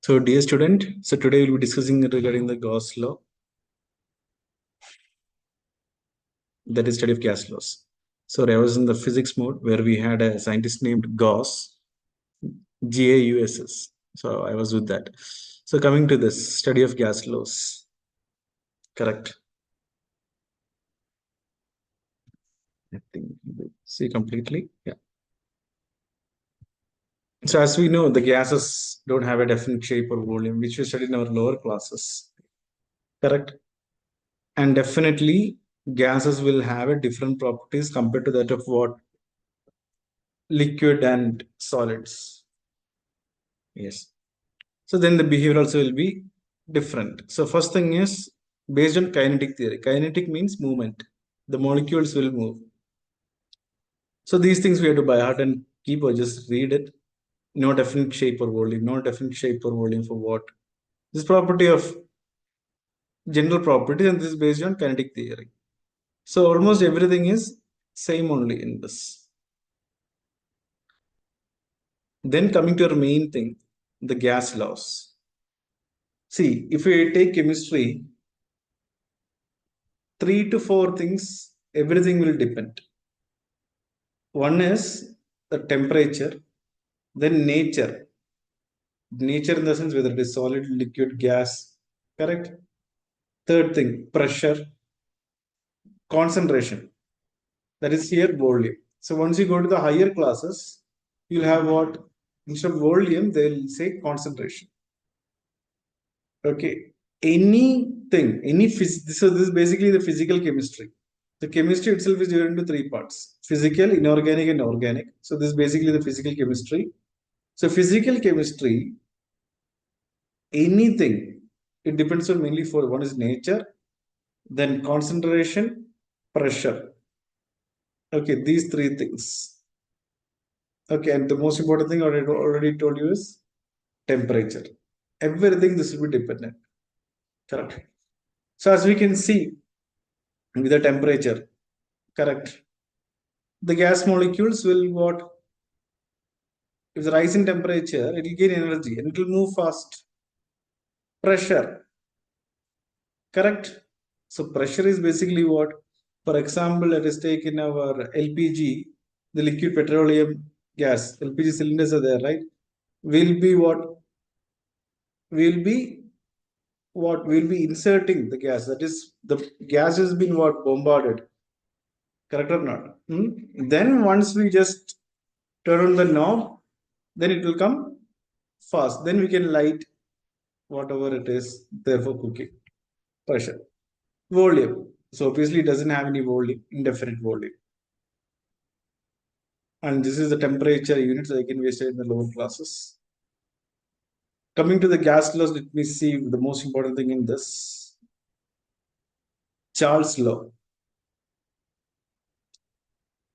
So dear student, so today we'll be discussing regarding the Gauss law, that is study of gas laws. So I was in the physics mode where we had a scientist named Gauss, Gauss. So I was with that. So coming to this study of gas laws, correct? I think see completely, yeah. So as we know, the gases don't have a definite shape or volume, which we studied in our lower classes, correct? And definitely gases will have a different properties compared to that of what liquid and solids. Yes. So then the behavior also will be different. So first thing is based on kinetic theory. Kinetic means movement. The molecules will move. So these things we have to by heart and keep or just read it. No definite shape or volume. No definite shape or volume for what? This property of general property, and this is based on kinetic theory. So almost everything is same only in this. Then coming to our main thing, the gas laws. See, if we take chemistry, 3 to 4 things, everything will depend. One is the temperature, then nature. Nature in the sense whether it is solid, liquid, gas, correct? Third thing, pressure, concentration. That is here volume. So once you go to the higher classes, you'll have what? Instead of volume, they'll say concentration. Okay. Anything, so this is basically the physical chemistry. The chemistry itself is divided into 3 parts: physical, inorganic, and organic. So this is basically the physical chemistry. So physical chemistry, anything, it depends on mainly for one is nature, then concentration, pressure. Okay, these 3 things. Okay, and the most important thing I already told you is temperature. Everything this will be dependent. Correct. So as we can see with the temperature, correct. The gas molecules will what? If the rise in temperature, it will gain energy and it will move fast. Pressure, correct? So pressure is basically what? For example, let us take in our LPG, the liquid petroleum gas, LPG cylinders are there, right? Will be what? Will be what? Will be inserting the gas. That is, the gas has been what? Bombarded. Correct or not? Then once we just turn on the knob, then it will come fast. Then we can light whatever it is there for cooking. Pressure. Volume. So obviously it doesn't have any volume, indefinite volume. And this is the temperature units again we studied in the lower classes. Coming to the gas laws, let me see the most important thing in this. Charles law.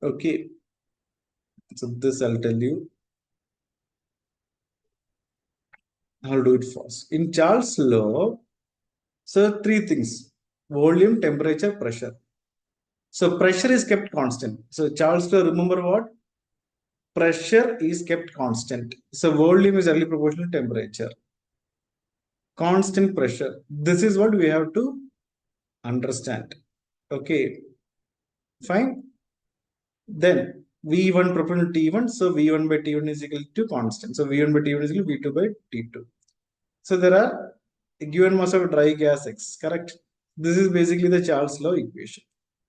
Okay. So this I'll tell you. I'll do it first. In Charles law, so 3 things: volume, temperature, pressure. So pressure is kept constant. So Charles law, remember what? Pressure is kept constant. So volume is only proportional to temperature. Constant pressure. This is what we have to understand. Okay. Fine. Then V1 proportional to T1. So V1 by T1 is equal to constant. So V1 by T1 is equal to V2 by T2. So there are a given mass of dry gas X, correct? This is basically the Charles law equation.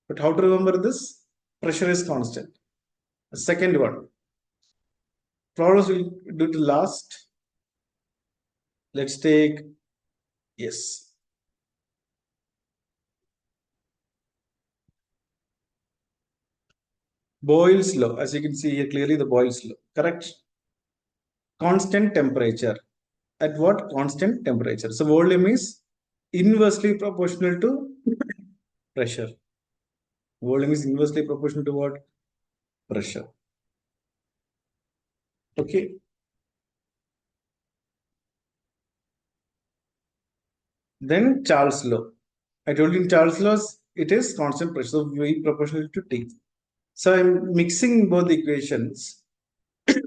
But how to remember this? Pressure is constant. The second one. Problems will do to last. Let's take, yes. Boyle's law, as you can see here clearly, the Boyle's law, correct? Constant temperature. At what? Constant temperature. So volume is inversely proportional to pressure. Volume is inversely proportional to what? Pressure. Okay. Then Charles law. I told you in Charles laws, it is constant pressure, so V proportional to T. So I'm mixing both equations.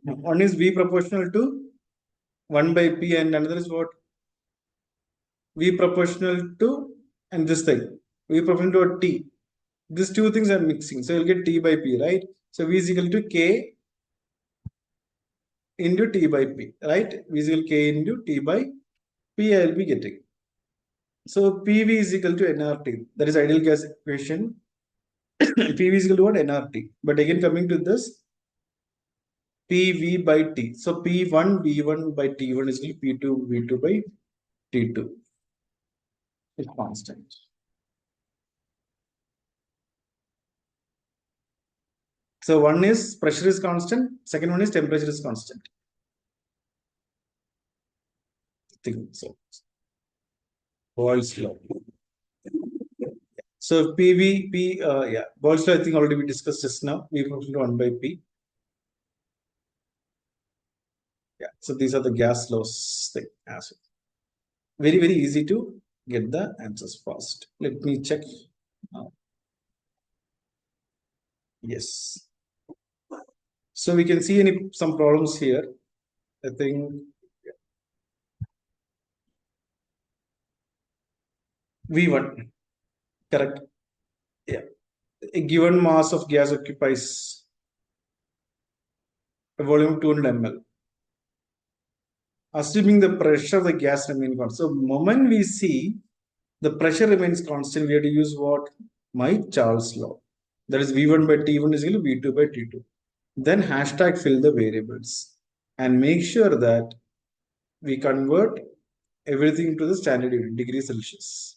One is V proportional to 1 by P, and another is what? V proportional to, and this thing, V proportional to T. These two things are mixing. So you'll get T by P, right? So V is equal to K into T by P, right? V is equal to K into T by P I will be getting. So PV is equal to nRT. That is ideal gas equation. PV is equal to what? nRT. But again, coming to this, PV by T. So P1 V1 by T1 is equal to P2 V2 by T2. It's constant. So one is pressure is constant. Second one is temperature is constant. I think so. Boyle's law. So PV, yeah, Boyle's law I think already we discussed just now. V proportional to 1 by P. Yeah, so these are the gas laws thing as well. Very, very easy to get the answers fast. Let me check. Yes. So we can see some problems here. I think V1, correct. Yeah. A given mass of gas occupies a volume of 200 ml. Assuming the pressure of the gas remains constant. So moment we see the pressure remains constant, we have to use what? My Charles law. That is V1 by T1 is equal to V2 by T2. Then hashtag fill the variables and make sure that we convert everything to the standard unit, degree Celsius.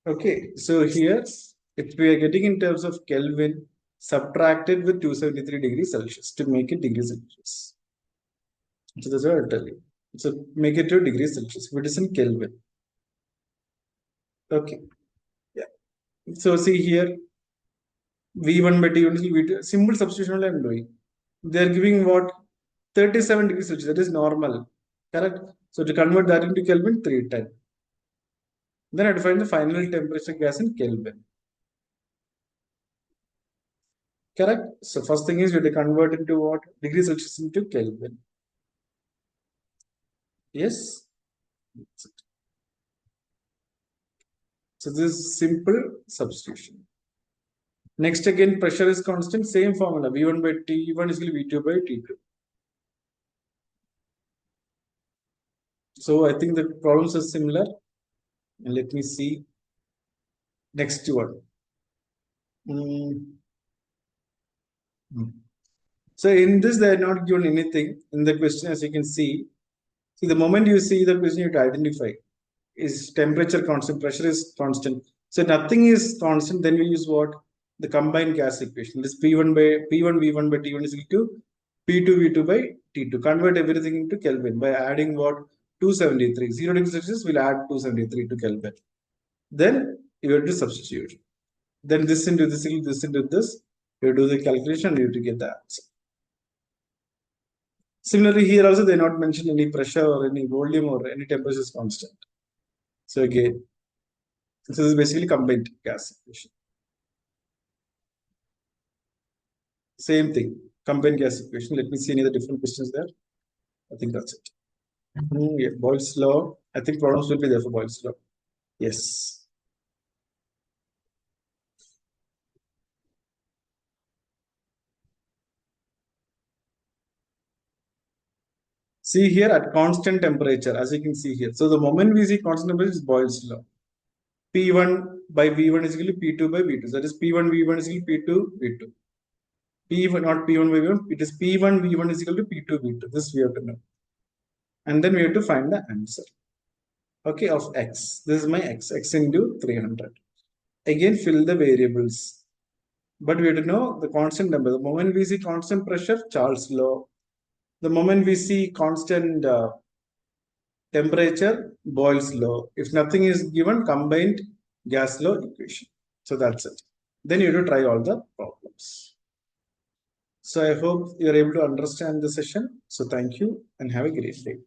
Okay, so here, if we are getting in terms of Kelvin, subtracted with 273 degrees Celsius to make it degrees Celsius. So that's what I'll tell you. So make it to degrees Celsius. If it is in Kelvin. Okay. Yeah. So see here, V1 by T1 is V2. Simple substitution only I'm doing. They are giving what? 37 degrees Celsius. That is normal. Correct? So to convert that into Kelvin, 310. Then I have to find the final temperature gas in Kelvin. Correct? So first thing is we have to convert into what? Degrees Celsius into Kelvin. Yes. So this is simple substitution. Next again, pressure is constant, same formula. V1 by T1 is equal to V2 by T2. So I think the problems are similar. And let me see. Next one. So in this, they are not given anything in the question, as you can see. See, the moment you see the question, you have to identify. Is temperature constant, pressure is constant. So nothing is constant, then we use what? The combined gas equation. This P1 by P1 V1 by T1 is equal to P2 V2 by T2. Convert everything into Kelvin by adding what? 273. 0 degrees Celsius will add 273 to Kelvin. Then you have to substitute. Then this into this into this. You do the calculation, you have to get the answer. Similarly, here also they not mention any pressure or any volume or any temperature is constant. So again, this is basically combined gas equation. Same thing, combined gas equation. Let me see any other different questions there. I think that's it. Yeah, Boyle's law. I think problems will be there for Boyle's law. Yes. See here at constant temperature, as you can see here. So the moment we see constant temperature is Boyle's law. P1 by V1 is equal to P2 by V2. So that is P1 V1 is equal to P2 V2. P1 not P1 by V1. It is P1 V1 is equal to P2 V2. This we have to know. And then we have to find the answer. Okay, of X. This is my X into 300. Again, fill the variables. But we have to know the constant number. The moment we see constant pressure, Charles law. The moment we see constant temperature, Boyle's law. If nothing is given, combined gas law equation. So that's it. Then you have to try all the problems. So I hope you are able to understand the session. So thank you and have a great day.